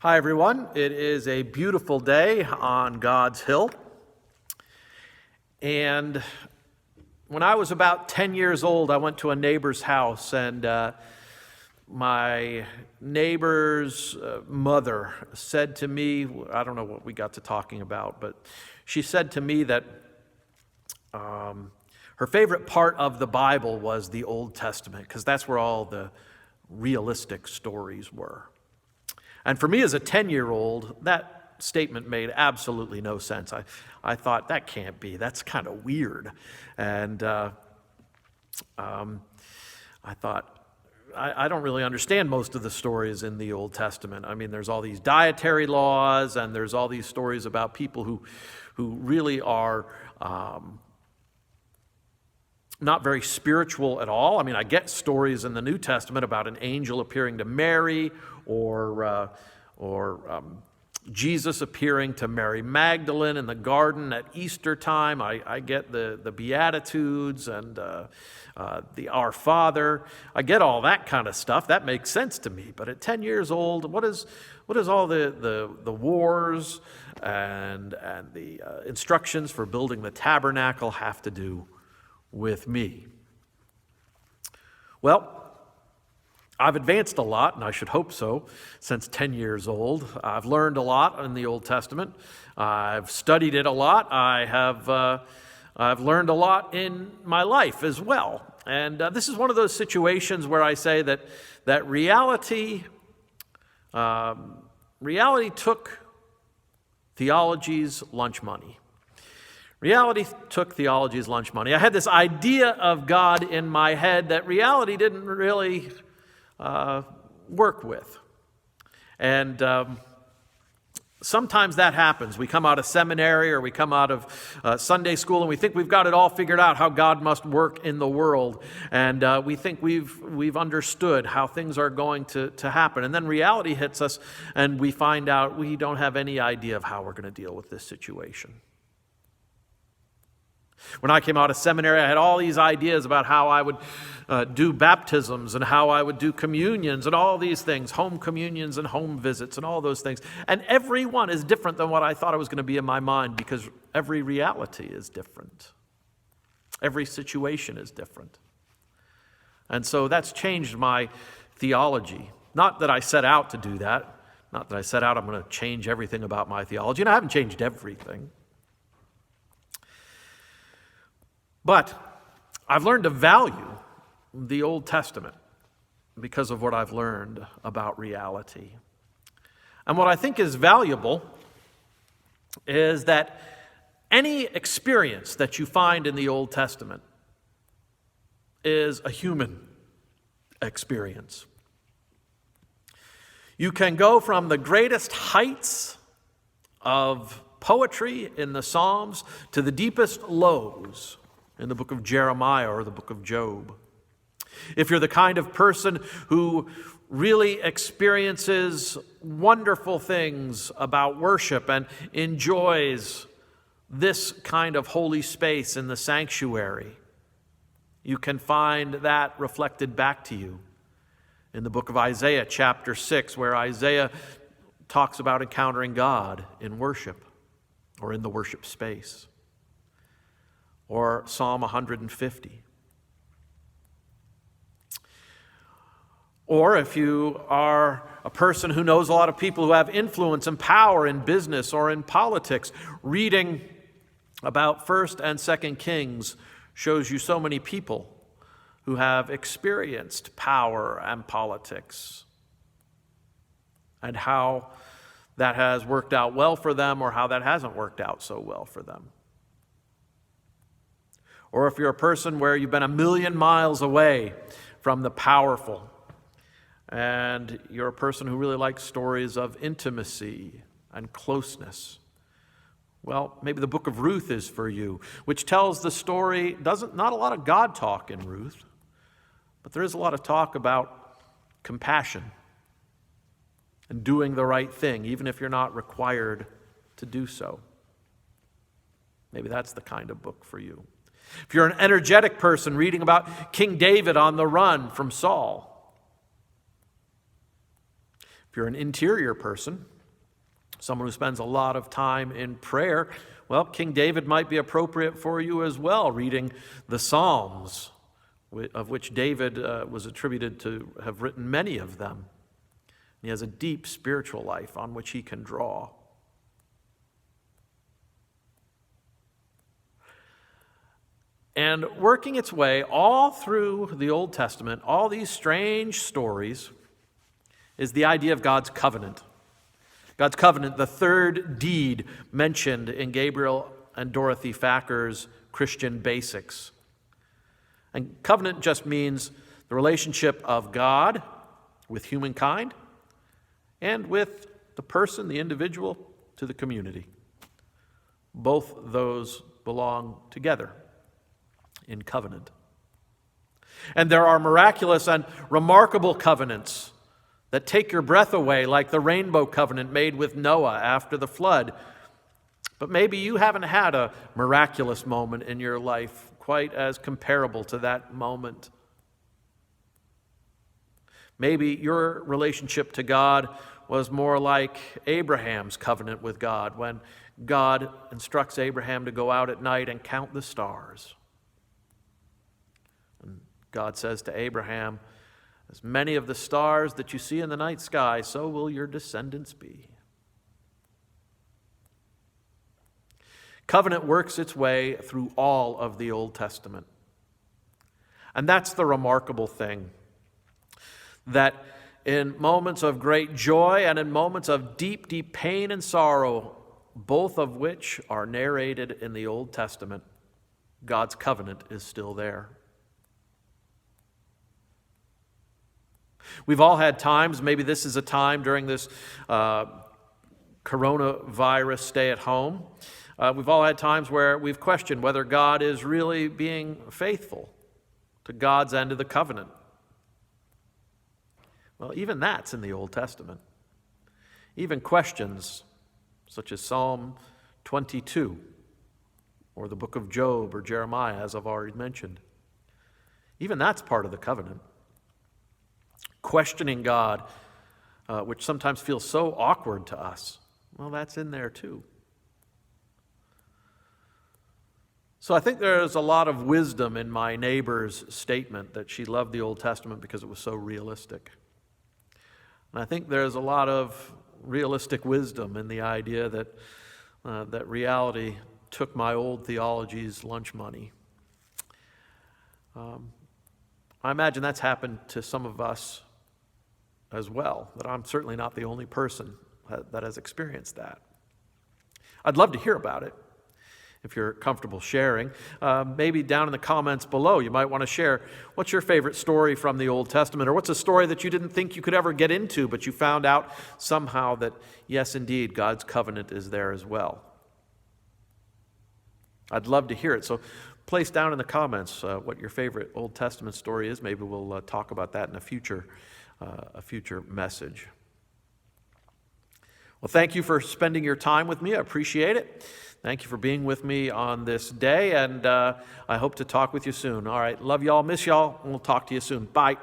Hi, everyone. It is a beautiful day on God's Hill. And when I was about 10 years old, I went to a neighbor's house, and my neighbor's mother said to me, I don't know what we got to talking about, but she said to me that her favorite part of the Bible was the Old Testament, because that's where all the realistic stories were. And for me as a 10-year-old, that statement made absolutely no sense. I thought, that can't be. That's kind of weird. And I thought, I don't really understand most of the stories in the Old Testament. I mean, there's all these dietary laws, and there's all these stories about people who really are not very spiritual at all. I mean, I get stories in the New Testament about an angel appearing to Mary, or Jesus appearing to Mary Magdalene in the garden at Easter time. I get the Beatitudes and the Our Father. I get all that kind of stuff. That makes sense to me. But at 10 years old, what is all the wars and the instructions for building the tabernacle have to do with me? Well, I've advanced a lot, and I should hope so, since 10 years old. I've learned a lot in the Old Testament. I've studied it a lot. I've learned a lot in my life as well. And this is one of those situations where I say that reality took theology's lunch money. Reality took theology's lunch money. I had this idea of God in my head that reality didn't really work with. And sometimes that happens. We come out of seminary, or we come out of Sunday school, and we think we've got it all figured out, how God must work in the world. And we think we've understood how things are going to happen. And then reality hits us, and we find out we don't have any idea of how we're going to deal with this situation. When I came out of seminary, I had all these ideas about how I would do baptisms and how I would do communions and all these things, home communions and home visits and all those things. And every one is different than what I thought it was going to be in my mind, because every reality is different. Every situation is different. And so that's changed my theology. Not that I set out to do that. Not that I set out I'm going to change everything about my theology. And I haven't changed everything. But I've learned to value the Old Testament because of what I've learned about reality. And what I think is valuable is that any experience that you find in the Old Testament is a human experience. You can go from the greatest heights of poetry in the Psalms to the deepest lows in the book of Jeremiah or the book of Job. If you're the kind of person who really experiences wonderful things about worship and enjoys this kind of holy space in the sanctuary, you can find that reflected back to you in the book of Isaiah, chapter 6, where Isaiah talks about encountering God in worship or in the worship space. Or Psalm 150. Or if you are a person who knows a lot of people who have influence and power in business or in politics, reading about 1st and 2nd Kings shows you so many people who have experienced power and politics, and how that has worked out well for them or how that hasn't worked out so well for them. Or if you're a person where you've been a million miles away from the powerful, and you're a person who really likes stories of intimacy and closeness, well, maybe the book of Ruth is for you, which tells the story, not a lot of God talk in Ruth, but there is a lot of talk about compassion and doing the right thing, even if you're not required to do so. Maybe that's the kind of book for you. If you're an energetic person reading about King David on the run from Saul, If you're an interior person, someone who spends a lot of time in prayer, well, King David might be appropriate for you as well, reading the Psalms, of which David was attributed to have written many of them. He has a deep spiritual life on which he can draw. And working its way all through the Old Testament, all these strange stories, is the idea of God's covenant. God's covenant, the third deed mentioned in Gabriel and Dorothy Facker's Christian Basics. And covenant just means the relationship of God with humankind and with the person, the individual, to the community. Both those belong together in covenant. And there are miraculous and remarkable covenants that take your breath away, like the rainbow covenant made with Noah after the flood. But maybe you haven't had a miraculous moment in your life quite as comparable to that moment. Maybe your relationship to God was more like Abraham's covenant with God, when God instructs Abraham to go out at night and count the stars. And God says to Abraham, "As many of the stars that you see in the night sky, so will your descendants be." Covenant works its way through all of the Old Testament. And that's the remarkable thing, that in moments of great joy and in moments of deep, deep pain and sorrow, both of which are narrated in the Old Testament, God's covenant is still there. We've all had times, maybe this is a time during this coronavirus stay at home, we've all had times where we've questioned whether God is really being faithful to God's end of the covenant. Well, even that's in the Old Testament. Even questions such as Psalm 22 or the book of Job or Jeremiah, as I've already mentioned. Even that's part of the covenant. Questioning God, which sometimes feels so awkward to us, well, that's in there too. So I think there's a lot of wisdom in my neighbor's statement that she loved the Old Testament because it was so realistic. And I think there's a lot of realistic wisdom in the idea that that reality took my old theology's lunch money. I imagine that's happened to some of us as well, that I'm certainly not the only person that has experienced that. I'd love to hear about it, if you're comfortable sharing. Maybe down in the comments below, you might want to share what's your favorite story from the Old Testament, or what's a story that you didn't think you could ever get into, but you found out somehow that, yes, indeed, God's covenant is there as well. I'd love to hear it. So place down in the comments what your favorite Old Testament story is. Maybe we'll talk about that in a future message. Well, thank you for spending your time with me. I appreciate it. Thank you for being with me on this day, and I hope to talk with you soon. All right, love y'all, miss y'all, and we'll talk to you soon. Bye.